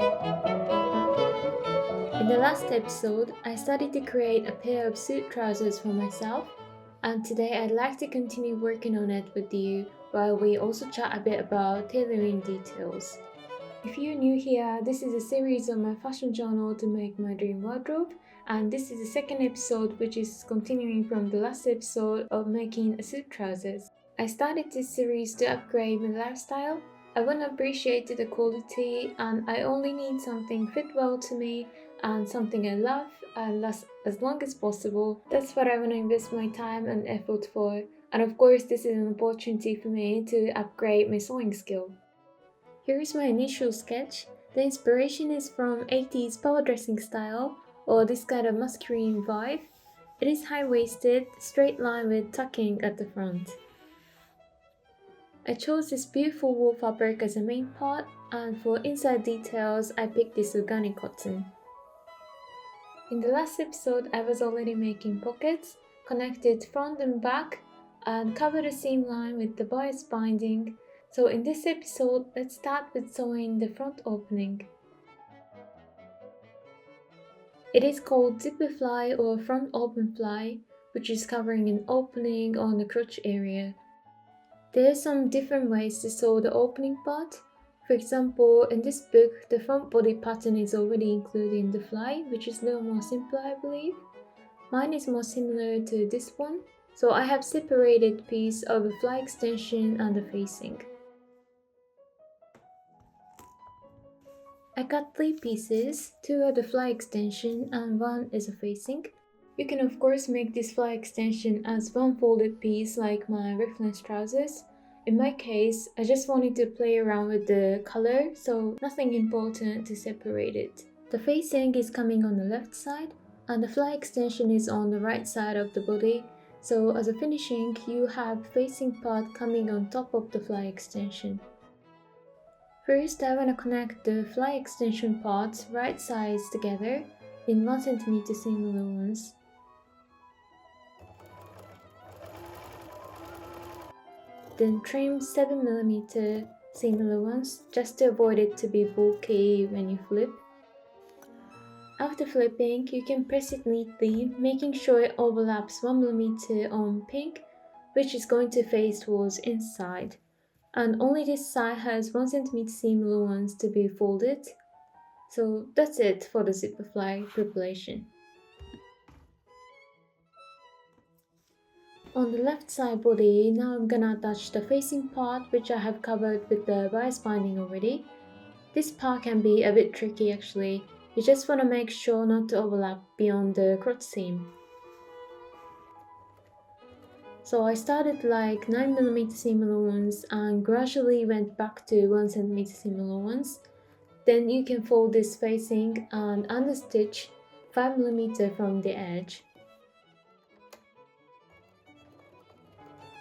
In the last episode, I started to create a pair of suit trousers for myself, and today I'd like to continue working on it with you while we also chat a bit about tailoring details. If you're new here, this is a series on my fashion journal to make my dream wardrobe, and this is the second episode which is continuing from the last episode of making a suit trousers. I started this series to upgrade my lifestyle. I want to appreciate the quality and I only need something fit well to me and something I love and last as long as possible. That's what I want to invest my time and effort for. And of course, this is an opportunity for me to upgrade my sewing skill. Here is my initial sketch. The inspiration is from 80s power dressing style or this kind of masculine vibe. It is high-waisted, straight line with tucking at the front. I chose this beautiful wool fabric as a main part, and for inside details I picked this organic cotton. In the last episode I was already making pockets, connected front and back, and covered the seam line with the bias binding. So in this episode, let's start with sewing the front opening. It is called zipper fly or front open fly, which is covering an opening on the crotch area. There are some different ways to sew the opening part. For example, in this book, the front body pattern is already included in the fly, which is a little more simple, I believe. Mine is more similar to this one, so I have separated piece of the fly extension and the facing. I cut 3 pieces, 2 are the fly extension and 1 is a facing. You can of course make this fly extension as one folded piece like my reference trousers. In my case, I just wanted to play around with the color, so nothing important to separate it. The facing is coming on the left side and the fly extension is on the right side of the body, so as a finishing you have facing part coming on top of the fly extension. First, I want to connect the fly extension parts right sides together in 1 cm seam allowance. Then trim 7 mm seam allowance just to avoid it to be bulky when you flip. After flipping, you can press it neatly, making sure it overlaps 1 mm on pink, which is going to face towards inside. And only this side has 1 cm seam allowance to be folded. So that's it for the zipper fly preparation. On the left side body, now I'm gonna attach the facing part which I have covered with the bias binding already. This part can be a bit tricky actually. You just want to make sure not to overlap beyond the crotch seam. So I started like 9 mm seam allowance and gradually went back to 1 cm seam allowance. Then you can fold this facing and understitch 5 mm from the edge.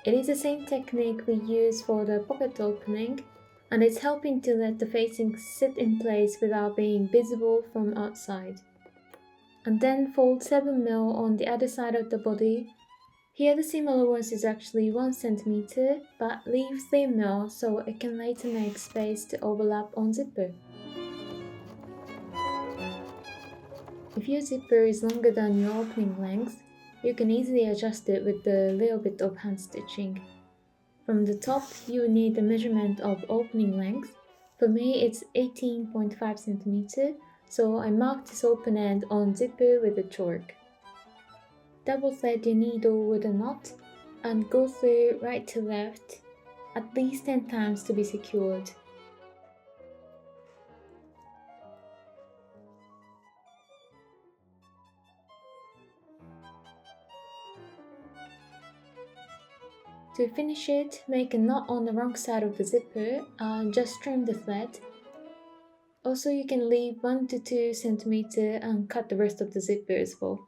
It is the same technique we use for the pocket opening, and it's helping to let the facing sit in place without being visible from outside. And then fold 7 mm on the other side of the body. Here the seam allowance is actually 1 cm, but leave 3 mm so it can later make space to overlap on zipper. If your zipper is longer than your opening length, you can easily adjust it with a little bit of hand stitching. From the top, you will need the measurement of opening length. For me, it's 18.5 cm, so I marked this open end on zipper with a chalk. Double thread your needle with a knot and go through right to left at least 10 times to be secured. To finish it, make a knot on the wrong side of the zipper and just trim the thread. Also, you can leave 1 to 2 cm and cut the rest of the zipper as well.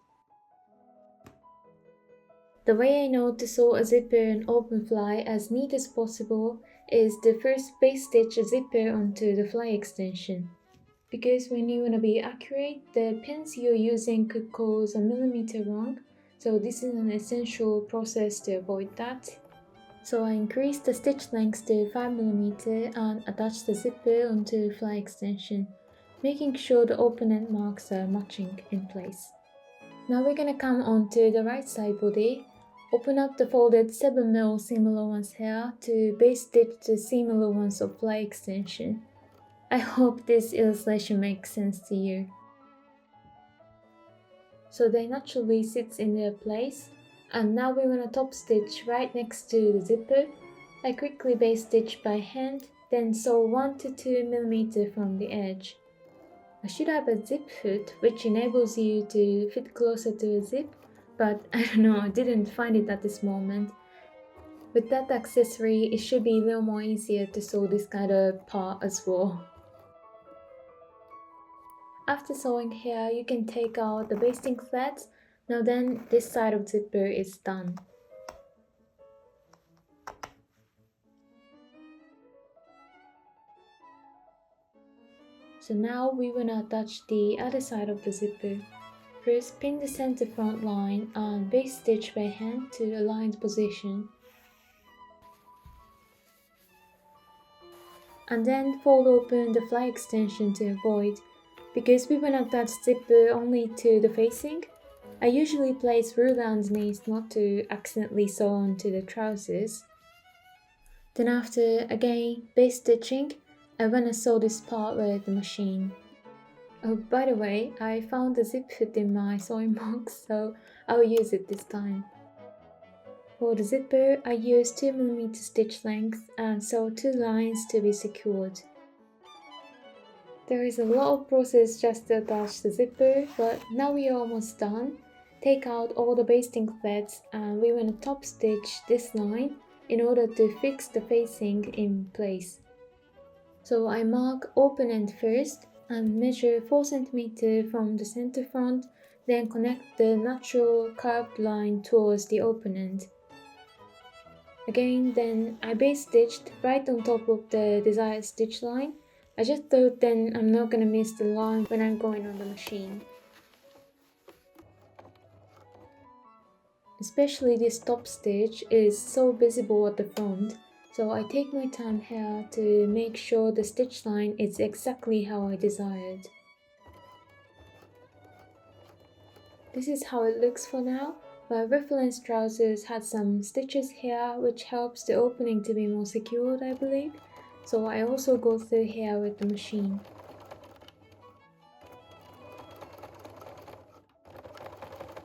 The way I know to sew a zipper and open fly as neat as possible is to first base stitch a zipper onto the fly extension. Because when you want to be accurate, the pins you're using could cause a millimeter wrong, so this is an essential process to avoid that. So I increased the stitch length to 5 mm and attached the zipper onto the fly extension. making sure the open-end marks are matching in place. Now we're gonna come onto the right side body, open up the folded 7mm seam allowance here to base stitch the seam allowance of fly extension. I hope this illustration makes sense to you. So they naturally sits in their place, and now we want to top stitch right next to the zipper. I quickly base stitch by hand, then sew 1 to 2mm from the edge. I should have a zip hood which enables you to fit closer to a zip, but I don't know, I didn't find it at this moment. With that accessory, it should be a little more easier to sew this kind of part as well. After sewing here, you can take out the basting threads. Now then, this side of zipper is done. So now we wanna attach the other side of the zipper. First, pin the center front line and base stitch by hand to aligned position. And then fold open the fly extension to avoid. Because we wanna attach zipper only to the facing, I usually place ruler underneath not to accidentally sew onto the trousers. Then after, again, base stitching, I wanna sew this part with the machine. Oh, by the way, I found a zip fit in my sewing box, so I'll use it this time. For the zipper, I used 2mm stitch length and sew 2 lines to be secured. There is a lot of process just to attach the zipper, but now we are almost done. Take out all the basting threads and we want to top stitch this line in order to fix the facing in place. So I mark open end first and measure 4 cm from the center front, then connect the natural curved line towards the open end. Again, then I base stitched right on top of the desired stitch line. I just thought then I'm not gonna miss the line when I'm going on the machine. Especially this top stitch is so visible at the front, so I take my time here to make sure the stitch line is exactly how I desired. This is how it looks for now. My reference trousers had some stitches here which helps the opening to be more secured, I believe, so I also go through here with the machine.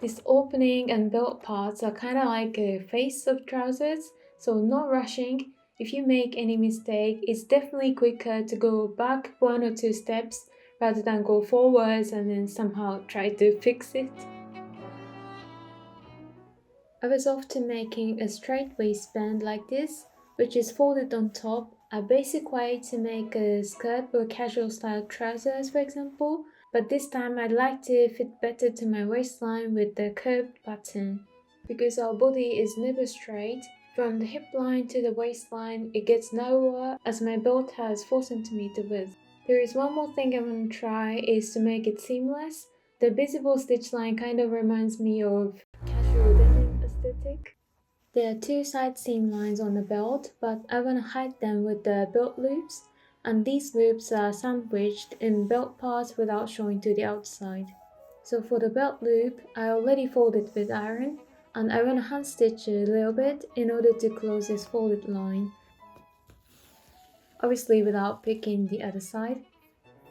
This opening and belt parts are kind of like a face of trousers, so no rushing. If you make any mistake, it's definitely quicker to go back 1 or 2 steps rather than go forwards and then somehow try to fix it. I was often making a straight waistband like this, which is folded on top, a basic way to make a skirt or casual style trousers for example, but this time I'd like to fit better to my waistline with the curved pattern. Because our body is never straight, from the hip line to the waistline it gets narrower as my belt has 4 cm width. There is one more thing I want to try is to make it seamless. The visible stitch line kind of reminds me of casual denim aesthetic. There are 2 side seam lines on the belt, but I want to hide them with the belt loops, and these loops are sandwiched in belt parts without showing to the outside. So for the belt loop, I already folded with iron, and I want to hand stitch a little bit in order to close this folded line, obviously without picking the other side.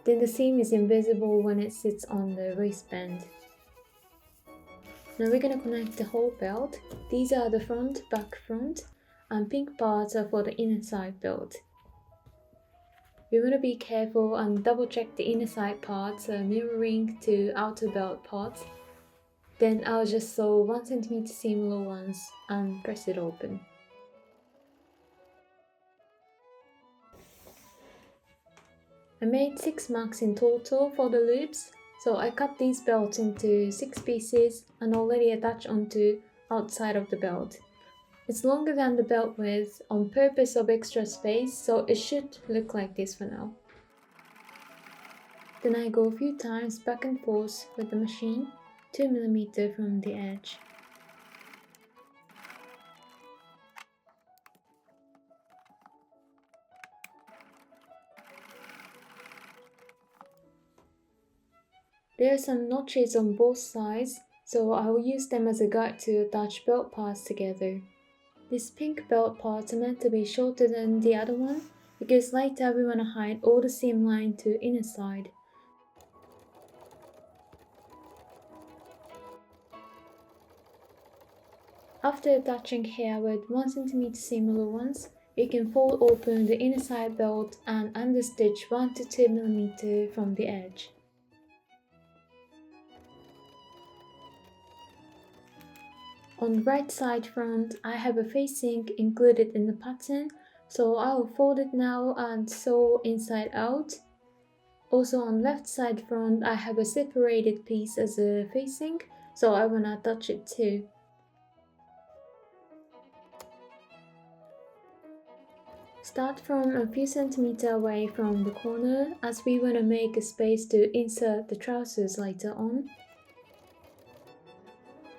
Then the seam is invisible when it sits on the waistband. Now we're gonna connect the whole belt. These are the front, back, front, and pink parts are for the inner side belt. We want to be careful and double check the inner side parts mirroring to outer belt parts. Then I'll just sew 1 cm seam allowance and press it open. I made 6 marks in total for the loops, so I cut these belts into 6 pieces and already attached onto outside of the belt. It's longer than the belt width on purpose of extra space, so it should look like this for now. Then I go a few times back and forth with the machine, 2mm from the edge. There are some notches on both sides, so I will use them as a guide to attach belt parts together. These pink belt parts are meant to be shorter than the other one because later we want to hide all the seam line to inner side. After attaching here with 1 cm seam allowance, you can fold open the inner side belt and understitch 1 to 2 mm from the edge. On the right side front, I have a facing included in the pattern, so I will fold it now and sew inside out. Also on left side front, I have a separated piece as a facing, so I wanna attach it too. Start from a few centimeters away from the corner as we wanna make a space to insert the trousers later on.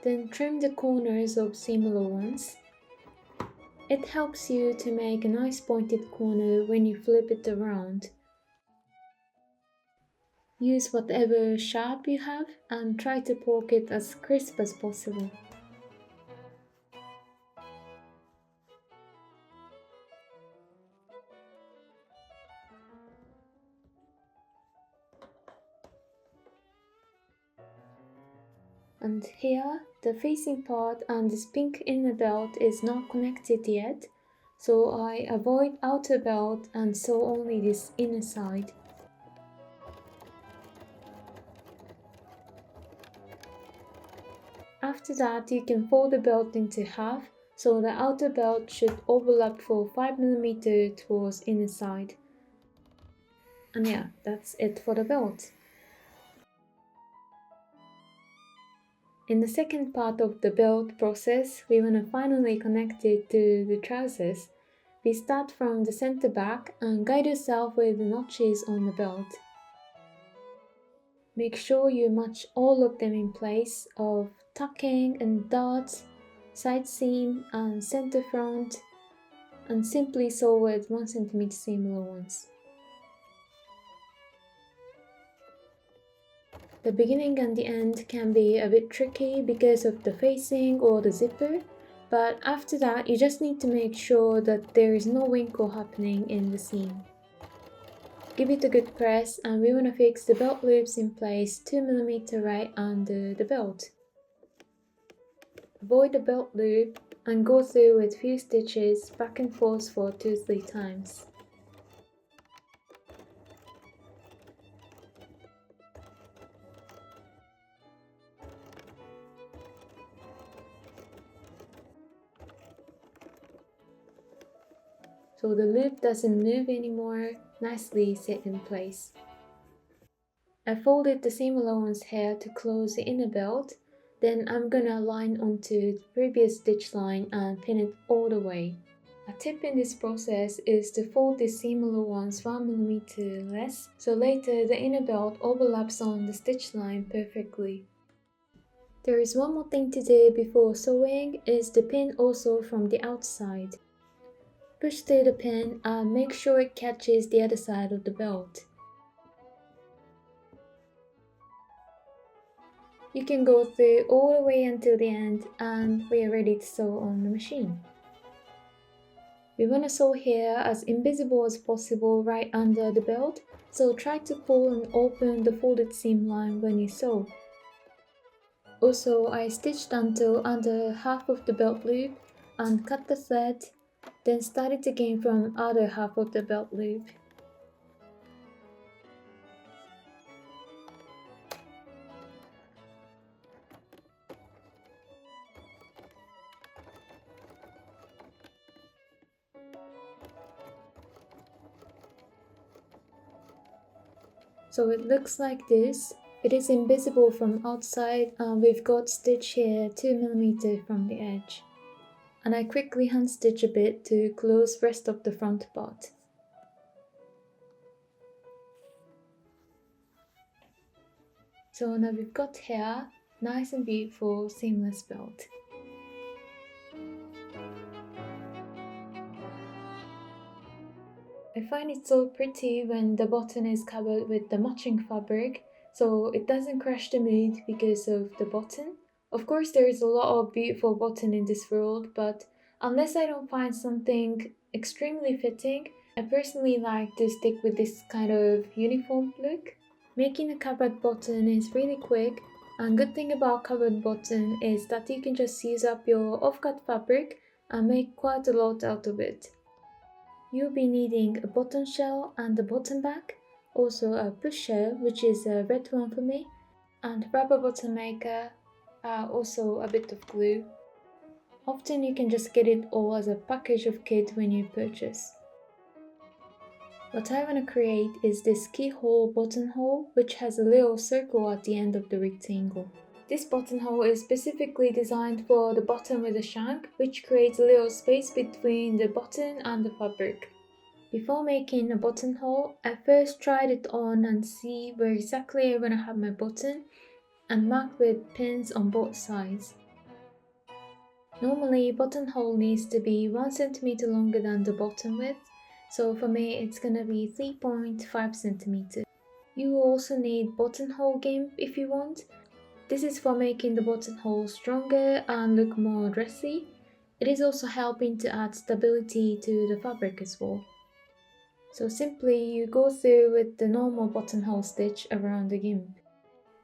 Then trim the corners of seam allowance. It helps you to make a nice pointed corner when you flip it around. Use whatever sharp you have and try to poke it as crisp as possible. And here, the facing part and this pink inner belt is not connected yet, so I avoid outer belt and sew only this inner side. After that, you can fold the belt into half, so the outer belt should overlap for 5 mm towards inner side. And yeah, that's it for the belt. In the second part of the belt process, we want to finally connect it to the trousers. We start from the center back and guide yourself with the notches on the belt. Make sure you match all of them in place of tucking and darts, side seam and center front, and simply sew with 1 cm seam allowance. The beginning and the end can be a bit tricky because of the facing or the zipper, but after that you just need to make sure that there is no wrinkle happening in the seam. Give it a good press and we want to fix the belt loops in place 2 mm right under the belt. Avoid the belt loop and go through with few stitches back and forth for 2-3 times. So the loop doesn't move anymore, nicely set in place. I folded the seam allowance here to close the inner belt, then I'm gonna align onto the previous stitch line and pin it all the way. A tip in this process is to fold the seam allowance 1 mm less, so later the inner belt overlaps on the stitch line perfectly. There is one more thing to do before sewing, is the pin also from the outside. Push through the pin and make sure it catches the other side of the belt. You can go through all the way until the end and we are ready to sew on the machine. We want to sew here as invisible as possible right under the belt, so try to pull and open the folded seam line when you sew. Also, I stitched until under half of the belt loop and cut the thread, then started again from other half of the belt loop. So it looks like this. It is invisible from outside and we've got stitch here 2 mm from the edge. And I quickly hand stitch a bit to close rest of the front part. So now we've got here nice and beautiful seamless belt. I find it so pretty when the bottom is covered with the matching fabric, so it doesn't crash the mood because of the button. Of course, there is a lot of beautiful button in this world, but unless I don't find something extremely fitting, I personally like to stick with this kind of uniform look. Making a covered button is really quick, and good thing about covered button is that you can just use up your off-cut fabric and make quite a lot out of it. You'll be needing a button shell and a button back, also a push shell, which is a red one for me, and rubber button maker, also a bit of glue. Often you can just get it all as a package of kit when you purchase. What I want to create is this keyhole buttonhole, which has a little circle at the end of the rectangle. This buttonhole is specifically designed for the button with a shank, which creates a little space between the button and the fabric. Before making a buttonhole, I first tried it on and see where exactly I want to have my button and marked with pins on both sides. Normally, buttonhole needs to be 1 cm longer than the bottom width, so for me it's gonna be 3.5 cm. You will also need buttonhole gimp if you want. This is for making the buttonhole stronger and look more dressy. It is also helping to add stability to the fabric as well. So simply you go through with the normal buttonhole stitch around the gimp.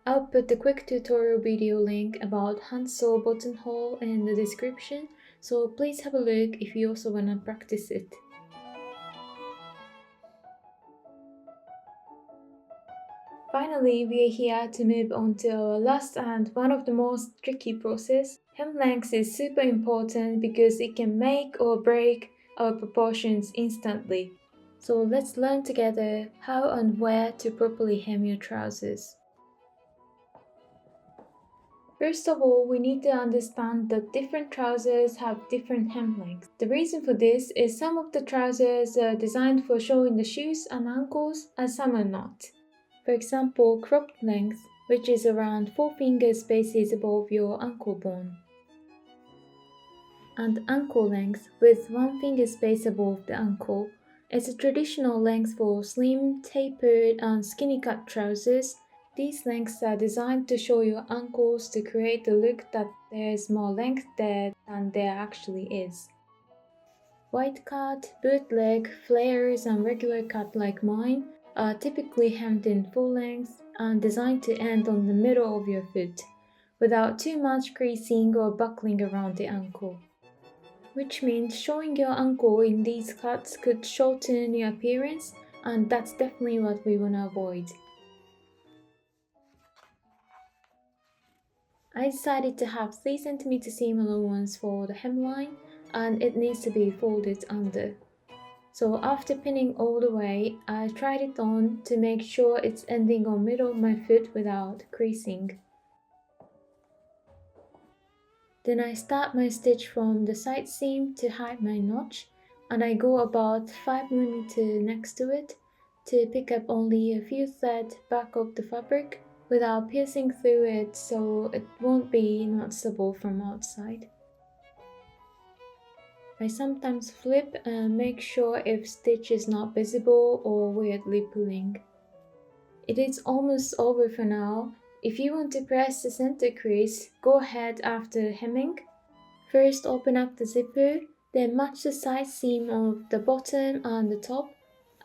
I'll put the quick tutorial video link about hand sew buttonhole in the description, so please have a look if you also wanna practice it. Finally, we are here to move on to our last and one of the most tricky process. Hem length is super important because it can make or break our proportions instantly. So let's learn together how and where to properly hem your trousers. First of all, we need to understand that different trousers have different hem lengths. The reason for this is some of the trousers are designed for showing the shoes and ankles and some are not. For example, cropped length, which is around 4 finger spaces above your ankle bone. And ankle length, with 1 finger space above the ankle, is a traditional length for slim, tapered and skinny cut trousers. These lengths are designed to show your ankles to create the look that there is more length there than there actually is. Wide cut, bootleg, flares and regular cut like mine are typically hemmed in full length and designed to end on the middle of your foot, without too much creasing or buckling around the ankle. Which means showing your ankle in these cuts could shorten your appearance, and that's definitely what we want to avoid. I decided to have 3 cm seam allowance for the hemline, and it needs to be folded under. So after pinning all the way, I tried it on to make sure it's ending on middle of my foot without creasing. Then I start my stitch from the side seam to hide my notch, and I go about 5mm next to it to pick up only a few threads back of the fabric without piercing through it so it won't be noticeable from outside. I sometimes flip and make sure if stitch is not visible or weirdly pulling. It is almost over for now. If you want to press the center crease, go ahead after hemming. First open up the zipper, then match the side seam of the bottom and the top,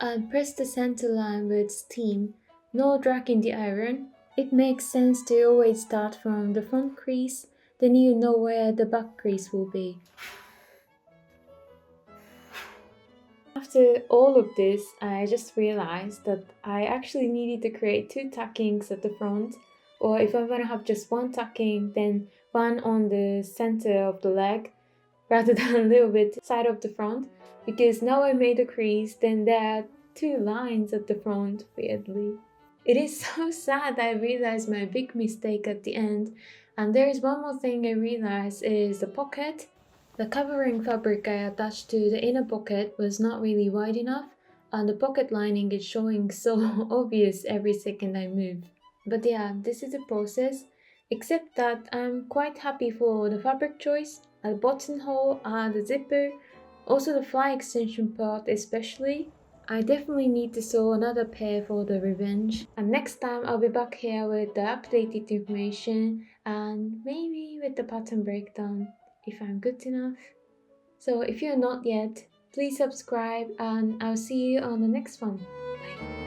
and press the center line with steam. No dragging the iron. It makes sense to always start from the front crease, then you know where the back crease will be. After all of this, I just realized that I actually needed to create 2 tuckings at the front, or if I want to have just 1 tucking, then one on the center of the leg, rather than a little bit side of the front, because now I made a crease, then there are 2 lines at the front, weirdly. It is so sad I realized my big mistake at the end, and there is one more thing I realized is the pocket. The covering fabric I attached to the inner pocket was not really wide enough, and the pocket lining is showing so obvious every second I move. But yeah, this is the process, except that I'm quite happy for the fabric choice, the buttonhole and the zipper, also the fly extension part especially. I definitely need to sew another pair for the revenge. And next time I'll be back here with the updated information and maybe with the pattern breakdown if I'm good enough. So if you're not yet, please subscribe and I'll see you on the next one. Bye.